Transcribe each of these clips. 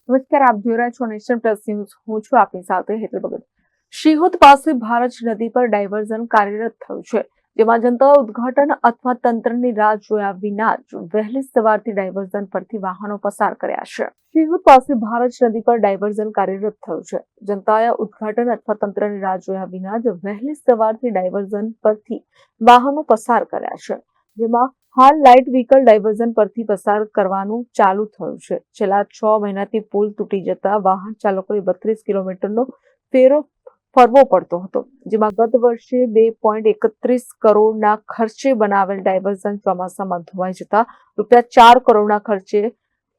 નમસ્કાર, આપ જોઈ રહ્યા છો નેશન પ્લસ ન્યૂઝ. હું છું આપની સાથે હેતલ ભગત. શિહોદ પાસે ભારજ નદી પર ડાયવર્ઝન કાર્યરત થયું છે, જેમાં જનતાએ ઉદ્ઘાટન અથવા તંત્રની રાહ જોયા વિના જ વહેલી સવારથી ડાયવર્ઝન પરથી વાહનો પસાર કર્યા છે. શિહોદ પાસે ભારજ નદી પર ડાયવર્ઝન કાર્યરત થયું છે. જનતાએ ઉદ્ઘાટન અથવા તંત્રની રાહ જોયા વિના જ વહેલી સવારથી ડાયવર્ઝન પરથી વાહનો પસાર કર્યા છે, જેમાં હાલ લાઇટ વ્હીકલ ડાયવર્ઝન પરથી પસાર કરવાનું ચાલુ થયું છે. છેલ્લા 6 મહિનાથી પુલ તૂટી જતા વાહન ચાલકોએ 32 કિલોમીટરનો ફેરો ફરવો પડતો હતો, જેમાં ગત વર્ષે 2.31 કરોડના ખર્ચે બનાવેલ ડાયવર્ઝન ચોમાસામાં ધોવાઈ જતા રૂપિયા 4 કરોડના ખર્ચે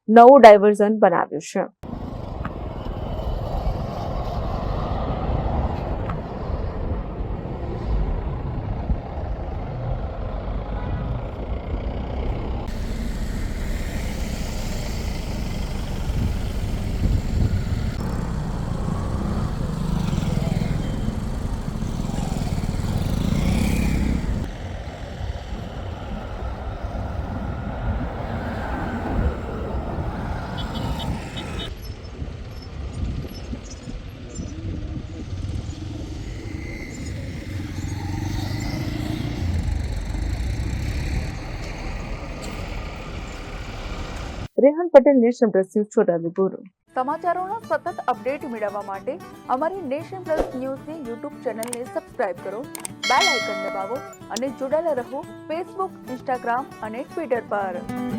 નવું ડાયવર્ઝન બનાવ્યું છે. Rehan Patel, nation plus news, Chhotaudepur. સમાચારોના સતત અપડેટ મેળવવા માટે અમારી નેશન પ્લસ ન્યૂઝની યુટ્યુબ ચેનલને સબસ્ક્રાઇબ કરો, બેલ આઇકન દબાવો અને જોડાયેલા રહો ફેસબુક, ઇન્સ્ટાગ્રામ અને ટ્વિટર પર.